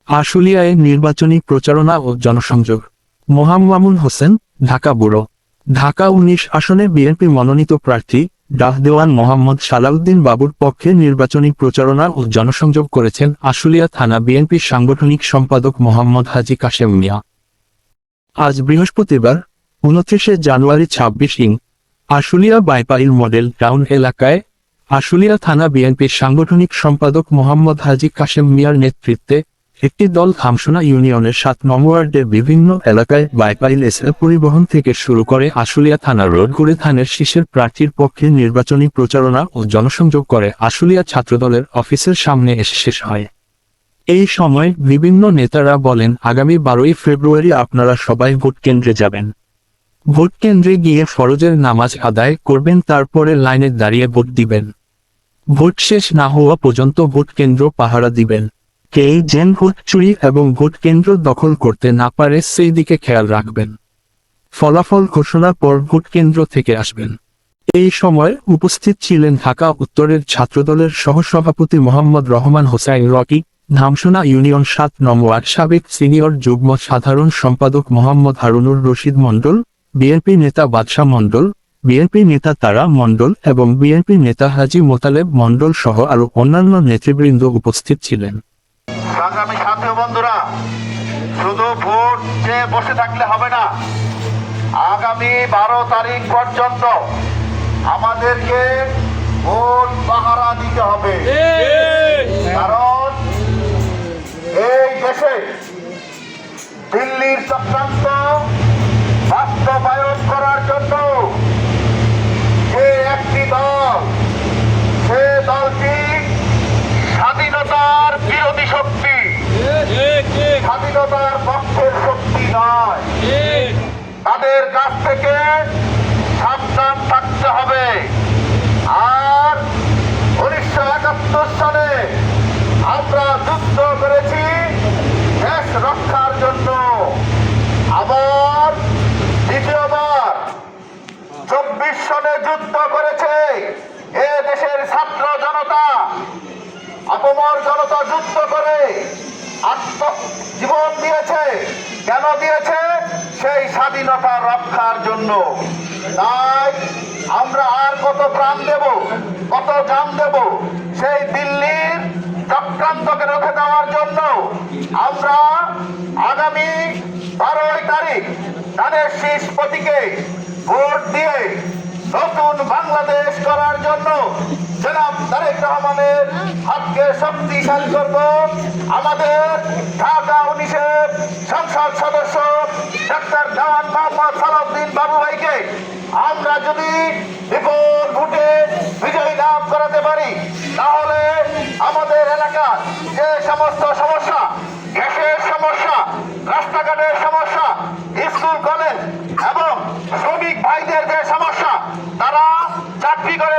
আশুলিয়ায় নির্বাচনী প্রচারণা ও জনসংযোগ। মোহাম্মামুন হোসেন, ঢাকা ব্যুরো। ঢাকা ১৯ আসনে বিএনপি মনোনীত প্রার্থী ডাহ দেওয়ান মোহাম্মদ সালাউদ্দিন বাবুর পক্ষে নির্বাচনী প্রচারণা ও জনসংযোগ করেছেন আশুলিয়া থানা বিএনপির সাংগঠনিক সম্পাদক মোহাম্মদ হাজী কাশেম মিয়া। আজ বৃহস্পতিবার ২৯ জানুয়ারি ২৬ আশুলিয়া বাইপাইল মডেল টাউন এলাকায় আশুলিয়া থানা বিএনপির সাংগঠনিক সম্পাদক মোহাম্মদ হাজী কাশেম মিয়ার নেতৃত্বে একটি দল খামসোনা ইউনিয়নের ৭ নং ওয়ার্ডের বিভিন্ন এলাকায় বাইপাইল এসে পরিবহন থেকে শুরু করে আশুলিয়া থানা রোড ঘুরে ধানের শীষের প্রার্থীর পক্ষে নির্বাচনী প্রচারণা ও জনসংযোগ করে আশুলিয়া ছাত্রদলের অফিসের সামনে এসে শেষ হয়। এই সময় বিভিন্ন নেতারা বলেন, আগামী ১২ই ফেব্রুয়ারি আপনারা সবাই ভোট কেন্দ্রে যাবেন। ভোট কেন্দ্রে গিয়ে ফরজের নামাজ আদায় করবেন, তারপরে লাইনে দাঁড়িয়ে ভোট দিবেন। ভোট শেষ না হওয়া পর্যন্ত ভোট কেন্দ্র পাহারা দিবেন। কেউ যেন ভোট চুরি এবং ভোট কেন্দ্র দখল করতে না পারে সেই দিকে খেয়াল রাখবেন। ফলাফল ঘোষণার পর ভোট কেন্দ্র থেকে আসবেন। এই সময় উপস্থিত ছিলেন ঢাকা উত্তরের ছাত্রদলের সহসভাপতি মোহাম্মদ রহমান হোসাইন রকি, ধামসোনা ইউনিয়ন ৭ নং ওয়ার্ড সাবেক সিনিয়র যুগ্ম সাধারণ সম্পাদক মোহাম্মদ হারুনুর রশিদ মণ্ডল, বিএনপি নেতা বাদশা মণ্ডল, বিএনপি নেতা তারা মণ্ডল এবং বিএনপি নেতা হাজী মোতালেব মণ্ডল সহ আরো অন্যান্য নেতৃবৃন্দ উপস্থিত ছিলেন। সংগ্রামী সাথী বন্ধুরা, শুধু ভোট চেয়ে বসে থাকলে হবে না। আগামী ১২ তারিখ পর্যন্ত আমাদেরকে ভোট পাহারা দিতে হবে। কারণ এই দেশে দিল্লির চক্রান্ত বাস্তবায়ন করার জন্য যে একটি দল, সে দলটি স্বাধীনতার বিরোধী শক্তি, স্বাধীনতার পক্ষের শক্তি নয়। তাদের কাছ থেকে সাবধান থাকতে হবে। আর ১৯৭১ সালে আমরা যুদ্ধ করেছি দেশ রক্ষার জন্য। আবার দ্বিতীয়বার ২৪ সনে যুদ্ধ করেছে এ দেশের ছাত্র জনতা, অপমর জনতা যুদ্ধ করে আত্মজীবন দিয়েছে। কেন দিয়েছে? সেই স্বাধীনতা রক্ষার জন্য। তাই আমরা আর কত প্রাণ দেব, কত জান দেব সেই দিল্লির চক্রান্তকে রুখে দেওয়ার জন্য। আমরা আগামী ১২ তারিখ ধানের শীষ প্রতীকে ভোট দিয়ে নতুন বাংলাদেশ করার জন্য জনাব তারেক রহমানের হাতকে শক্তিশালী করব। আমাদের ঢাকা ১৯-এর সংসদ সদস্য ডাক্তার দেওয়ান মোহাম্মদ সালাউদ্দিন বাবু ভাইকে আমরা যদি বিপুল ভোটে বিজয়ী লাভ করাতে পারি, তাহলে আমাদের এলাকার যে সমস্ত সমস্যা, গ্যাসের সমস্যা, রাস্তাঘাটের সমস্যা, স্কুল কলেজ এবং শ্রমিক ভাইদের যে সমস্যা, তারা চাকরি করে